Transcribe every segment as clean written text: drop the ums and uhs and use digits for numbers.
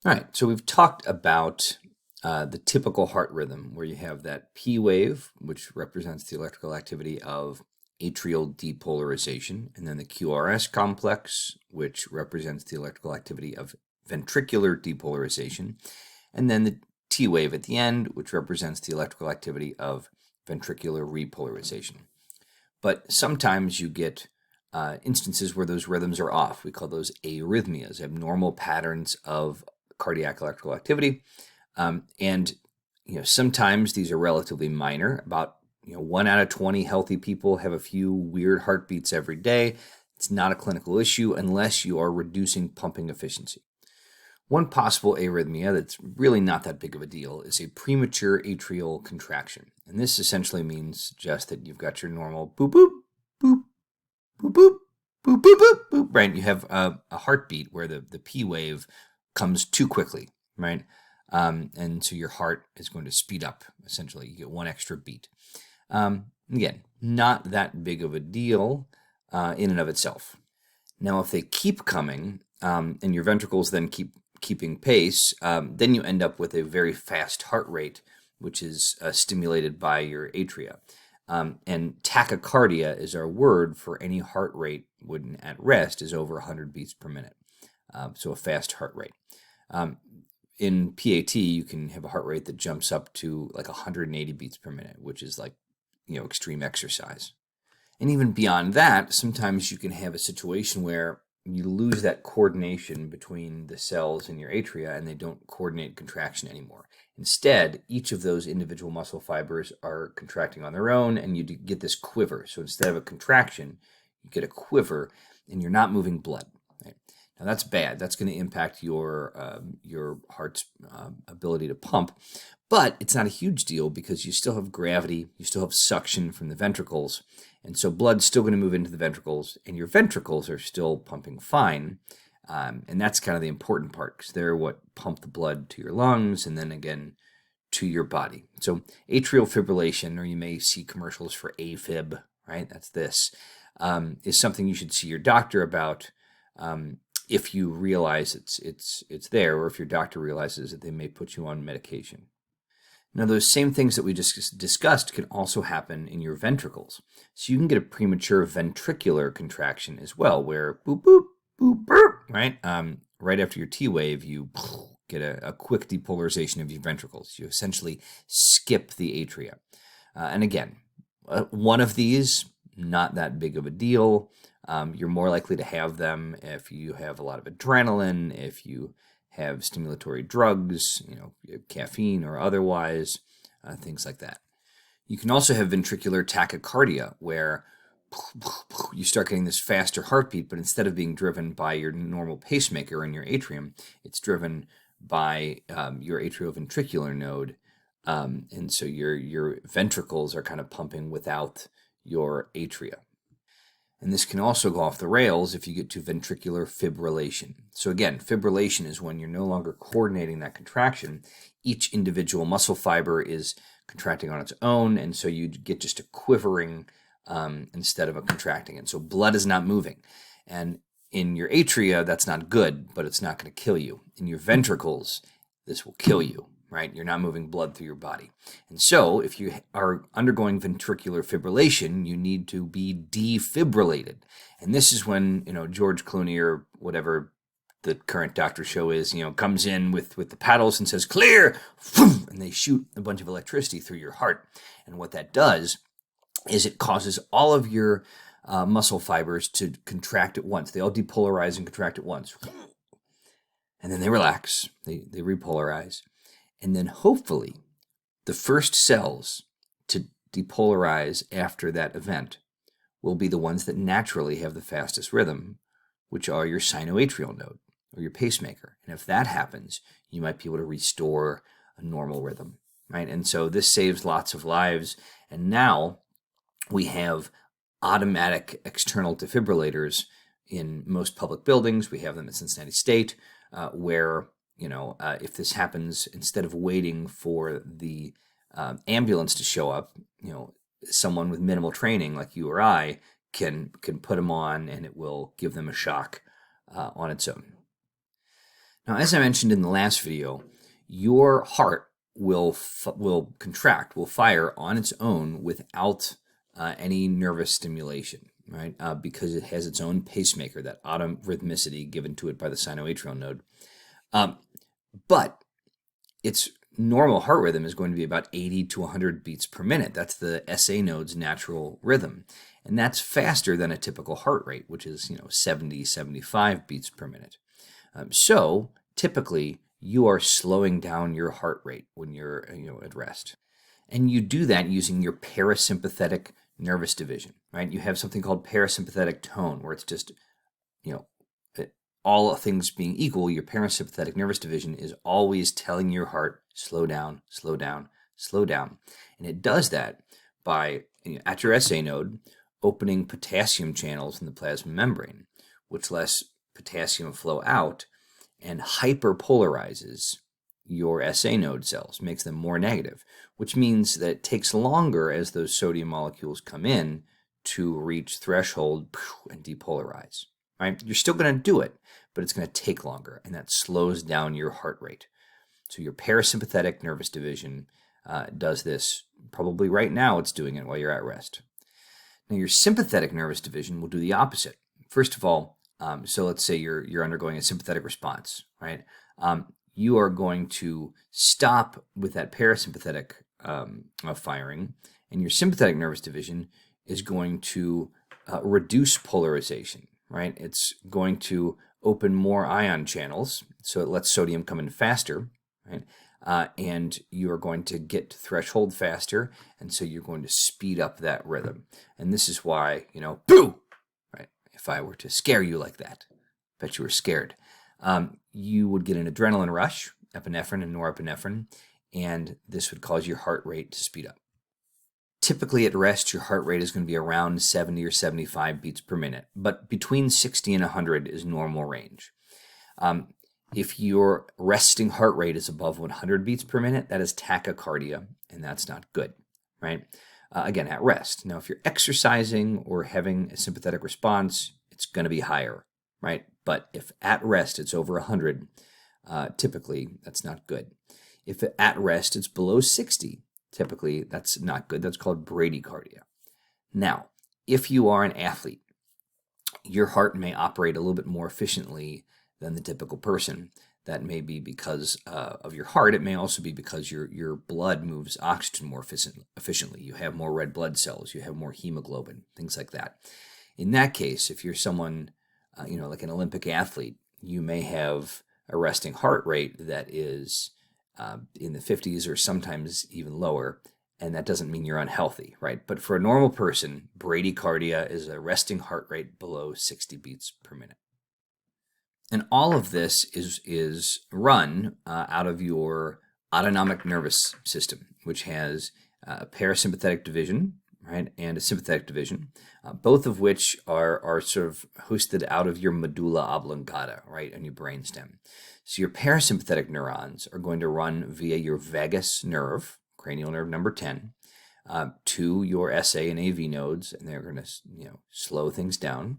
All right, so we've talked about the typical heart rhythm where you have that P wave, which represents the electrical activity of atrial depolarization, and then the QRS complex, which represents the electrical activity of ventricular depolarization, and then the T wave at the end, which represents the electrical activity of ventricular repolarization. But sometimes you get instances where those rhythms are off. We call those arrhythmias, abnormal patterns of cardiac electrical activity. And sometimes these are relatively minor. About 1 out of 20 healthy people have a few weird heartbeats every day. It's not a clinical issue unless you are reducing pumping efficiency. One possible arrhythmia that's really not that big of a deal is a premature atrial contraction. And this essentially means just that you've got your normal boop, boop, boop, boop, boop, boop, boop, boop, boop, right? You have a heartbeat where the P wave comes too quickly, right? And so your heart is going to speed up, essentially. You get one extra beat. Again, not that big of a deal in and of itself. Now, if they keep coming and your ventricles then keeping pace, then you end up with a very fast heart rate, which is stimulated by your atria. And tachycardia is our word for any heart rate when at rest is over 100 beats per minute. So a fast heart rate. In PAT, you can have a heart rate that jumps up to like 180 beats per minute, which is like, extreme exercise. And even beyond that, sometimes you can have a situation where you lose that coordination between the cells in your atria and they don't coordinate contraction anymore. Instead, each of those individual muscle fibers are contracting on their own and you get this quiver. So instead of a contraction, you get a quiver and you're not moving blood. Right? Now that's bad. That's going to impact your heart's ability to pump. But it's not a huge deal because you still have gravity, you still have suction from the ventricles, and so blood's still going to move into the ventricles, and your ventricles are still pumping fine. And that's kind of the important part because they're what pump the blood to your lungs and then again to your body. So atrial fibrillation, or you may see commercials for AFib, right? That's this, is something you should see your doctor about if you realize it's there, or if your doctor realizes that they may put you on medication. Now, those same things that we just discussed can also happen in your ventricles. So you can get a premature ventricular contraction as well, where boop, boop, boop, boop, right? Right after your T wave, you get a quick depolarization of your ventricles. You essentially skip the atria. And again, one of these, not that big of a deal. You're more likely to have them if you have a lot of adrenaline, if you have stimulatory drugs, caffeine or otherwise, things like that. You can also have ventricular tachycardia, where you start getting this faster heartbeat, but instead of being driven by your normal pacemaker in your atrium, it's driven by your atrioventricular node. And so your ventricles are kind of pumping without your atria. And this can also go off the rails if you get to ventricular fibrillation. So again, fibrillation is when you're no longer coordinating that contraction. Each individual muscle fiber is contracting on its own, and so you get just a quivering instead of a contracting. And so blood is not moving. And in your atria, that's not good, but it's not going to kill you. In your ventricles, this will kill you. Right? You're not moving blood through your body. And so if you are undergoing ventricular fibrillation, you need to be defibrillated. And this is when, George Clooney or whatever the current doctor show is, comes in with the paddles and says, clear, and they shoot a bunch of electricity through your heart. And what that does is it causes all of your muscle fibers to contract at once. They all depolarize and contract at once. And then they relax, they repolarize. And then hopefully the first cells to depolarize after that event will be the ones that naturally have the fastest rhythm, which are your sinoatrial node or your pacemaker. And if that happens, you might be able to restore a normal rhythm, right? And so this saves lots of lives. And now we have automatic external defibrillators in most public buildings. We have them at Cincinnati State, where if this happens, instead of waiting for the ambulance to show up, someone with minimal training like you or I can put them on, and it will give them a shock on its own. Now, as I mentioned in the last video, your heart will contract, will fire on its own without any nervous stimulation, right? Because it has its own pacemaker, that autorhythmicity given to it by the sinoatrial node. But its normal heart rhythm is going to be about 80 to 100 beats per minute. That's the SA node's natural rhythm. And that's faster than a typical heart rate, which is 70, 75 beats per minute. So typically, you are slowing down your heart rate when you're at rest. And you do that using your parasympathetic nervous division, right? You have something called parasympathetic tone, where it's just, all things being equal, your parasympathetic nervous division is always telling your heart, slow down, slow down, slow down. And it does that by, at your SA node, opening potassium channels in the plasma membrane, which lets potassium flow out and hyperpolarizes your SA node cells, makes them more negative, which means that it takes longer as those sodium molecules come in to reach threshold and depolarize. Right? You're still going to do it, but it's going to take longer, and that slows down your heart rate. So your parasympathetic nervous division does this. Probably right now it's doing it while you're at rest. Now your sympathetic nervous division will do the opposite. First of all, so let's say you're undergoing a sympathetic response, right? You are going to stop with that parasympathetic firing, and your sympathetic nervous division is going to reduce polarization, right? It's going to open more ion channels, so it lets sodium come in faster, right? And you are going to get to threshold faster, and so you're going to speed up that rhythm. And this is why, boo! Right? If I were to scare you like that, bet you were scared. You would get an adrenaline rush, epinephrine and norepinephrine, and this would cause your heart rate to speed up. Typically at rest, your heart rate is going to be around 70 or 75 beats per minute, but between 60 and 100 is normal range. If your resting heart rate is above 100 beats per minute, that is tachycardia, and that's not good, right? Again, at rest. Now, if you're exercising or having a sympathetic response, it's going to be higher, right? But if at rest it's over 100, typically that's not good. If at rest it's below 60, typically that's not good. That's called bradycardia. Now, if you are an athlete, your heart may operate a little bit more efficiently than the typical person. That may be because of your heart. It may also be because your blood moves oxygen more efficiently. You have more red blood cells. You have more hemoglobin, things like that. In that case, if you're someone, like an Olympic athlete, you may have a resting heart rate that is in the 50s or sometimes even lower, and that doesn't mean you're unhealthy, right? But for a normal person, bradycardia is a resting heart rate below 60 beats per minute. And all of this is run out of your autonomic nervous system, which has a parasympathetic division, right, and a sympathetic division, both of which are sort of hosted out of your medulla oblongata, right, and your brainstem. So your parasympathetic neurons are going to run via your vagus nerve, cranial nerve number 10, to your SA and AV nodes, and they're going to slow things down.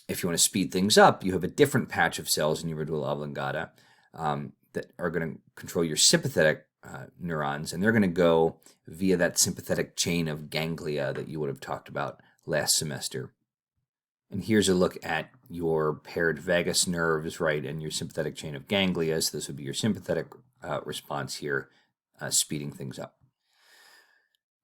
If you want to speed things up, you have a different patch of cells in your medulla oblongata that are going to control your sympathetic neurons, and they're going to go via that sympathetic chain of ganglia that you would have talked about last semester. And here's a look at your paired vagus nerves, right, and your sympathetic chain of ganglia. So this would be your sympathetic response here, speeding things up.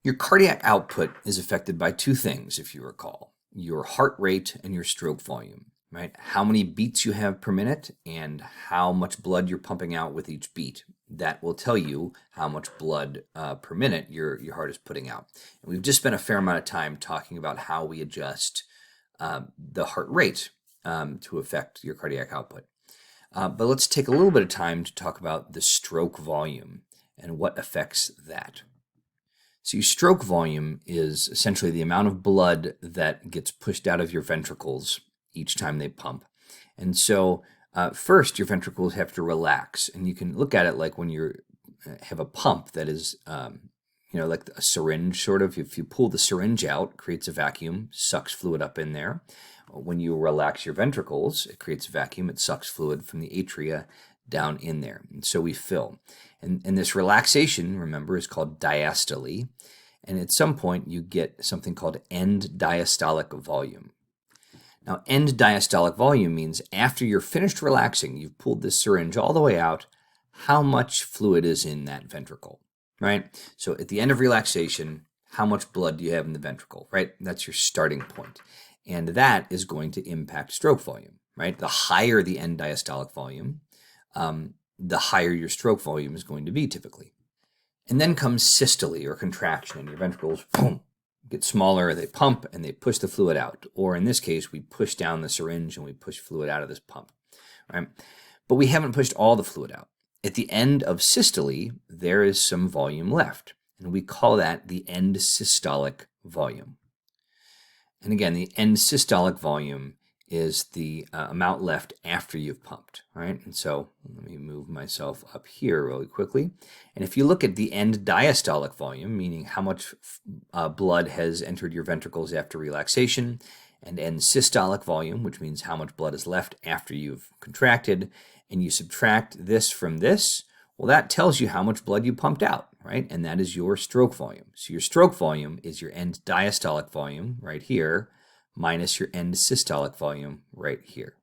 Your cardiac output is affected by two things, if you recall: your heart rate and your stroke volume, right? How many beats you have per minute and how much blood you're pumping out with each beat. That will tell you how much blood per minute your heart is putting out. And we've just spent a fair amount of time talking about how we adjust the heart rate to affect your cardiac output. But let's take a little bit of time to talk about the stroke volume and what affects that. So your stroke volume is essentially the amount of blood that gets pushed out of your ventricles each time they pump. And so first, your ventricles have to relax. And you can look at it like when you have a pump that is, like a syringe sort of. If you pull the syringe out, it creates a vacuum, sucks fluid up in there. when you relax your ventricles, it creates vacuum, it sucks fluid from the atria down in there, and so we fill. And this relaxation, remember, is called diastole, and at some point you get something called end diastolic volume. Now, end diastolic volume means after you're finished relaxing, you've pulled this syringe all the way out, how much fluid is in that ventricle, right? So at the end of relaxation, how much blood do you have in the ventricle, right? That's your starting point. And that is going to impact stroke volume, right? The higher the end diastolic volume, the higher your stroke volume is going to be typically. And then comes systole, or contraction, and your ventricles, boom, get smaller, they pump, and they push the fluid out. Or in this case, we push down the syringe and we push fluid out of this pump, right? But we haven't pushed all the fluid out. At the end of systole, there is some volume left, and we call that the end systolic volume. And again, the end systolic volume is the amount left after you've pumped, right? And so let me move myself up here really quickly. And if you look at the end diastolic volume, meaning how much blood has entered your ventricles after relaxation, and end systolic volume, which means how much blood is left after you've contracted, and you subtract this from this, well, that tells you how much blood you pumped out, right? And that is your stroke volume. So your stroke volume is your end diastolic volume right here, minus your end systolic volume right here.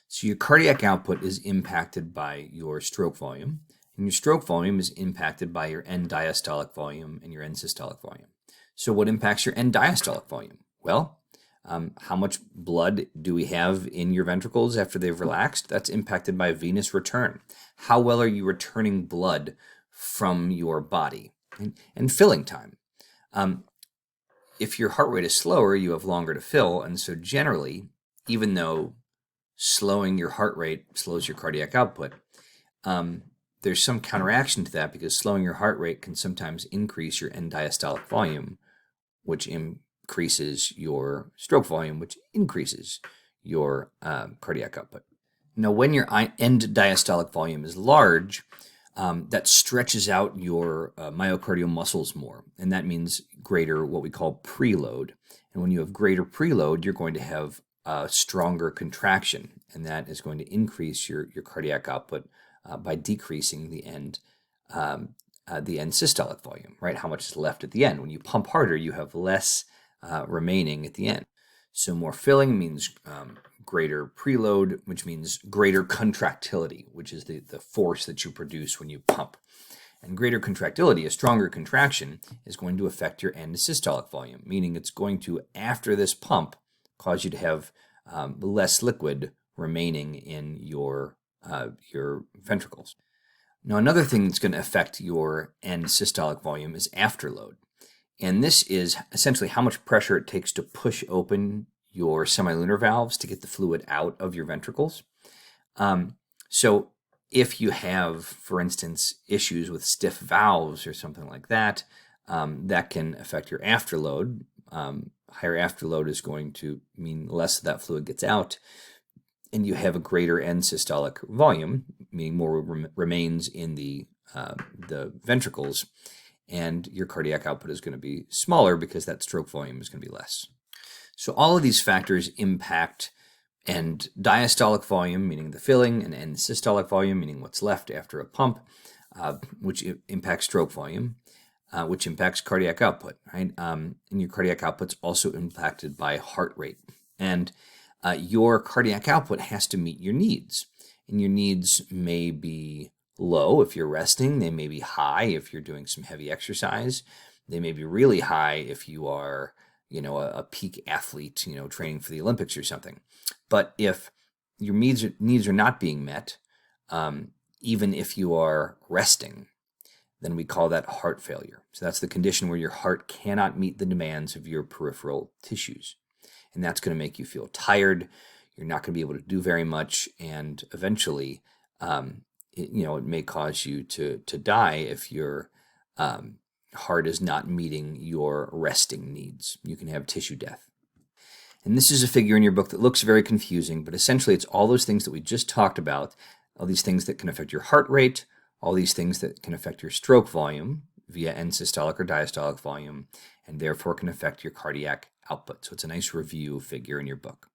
So your cardiac output is impacted by your stroke volume, and your stroke volume is impacted by your end diastolic volume and your end systolic volume. So what impacts your end diastolic volume? Well, how much blood do we have in your ventricles after they've relaxed? That's impacted by venous return. How well are you returning blood from your body? And filling time. If your heart rate is slower, you have longer to fill, and so generally, even though slowing your heart rate slows your cardiac output, there's some counteraction to that, because slowing your heart rate can sometimes increase your end diastolic volume, which increases your stroke volume, which increases your cardiac output. Now, when your end diastolic volume is large, that stretches out your myocardial muscles more, and that means greater what we call preload. And when you have greater preload, you're going to have a stronger contraction, and that is going to increase your cardiac output by decreasing the end systolic volume, right? How much is left at the end. When you pump harder, you have less remaining at the end. So more filling means greater preload, which means greater contractility, which is the force that you produce when you pump. And greater contractility, a stronger contraction, is going to affect your end systolic volume, meaning it's going to, after this pump, cause you to have less liquid remaining in your ventricles. Now, another thing that's going to affect your end systolic volume is afterload. And this is essentially how much pressure it takes to push open your semilunar valves to get the fluid out of your ventricles. So if you have, for instance, issues with stiff valves or something like that, that can affect your afterload. Higher afterload is going to mean less of that fluid gets out, and you have a greater end systolic volume, meaning more remains in the ventricles, and your cardiac output is going to be smaller because that stroke volume is going to be less. So all of these factors impact end diastolic volume, meaning the filling, and end systolic volume, meaning what's left after a pump, which impacts stroke volume, which impacts cardiac output, right? And your cardiac output's also impacted by heart rate. And your cardiac output has to meet your needs. And your needs may be low if you're resting. They may be high if you're doing some heavy exercise. They may be really high if you are, a peak athlete, training for the Olympics or something. But if your needs are not being met, even if you are resting, then we call that heart failure. So that's the condition where your heart cannot meet the demands of your peripheral tissues. And that's going to make you feel tired. You're not going to be able to do very much. And eventually, it may cause you to die if your heart is not meeting your resting needs. You can have tissue death. And this is a figure in your book that looks very confusing, but essentially it's all those things that we just talked about, all these things that can affect your heart rate, all these things that can affect your stroke volume via end systolic or diastolic volume, and therefore can affect your cardiac output. So it's a nice review figure in your book.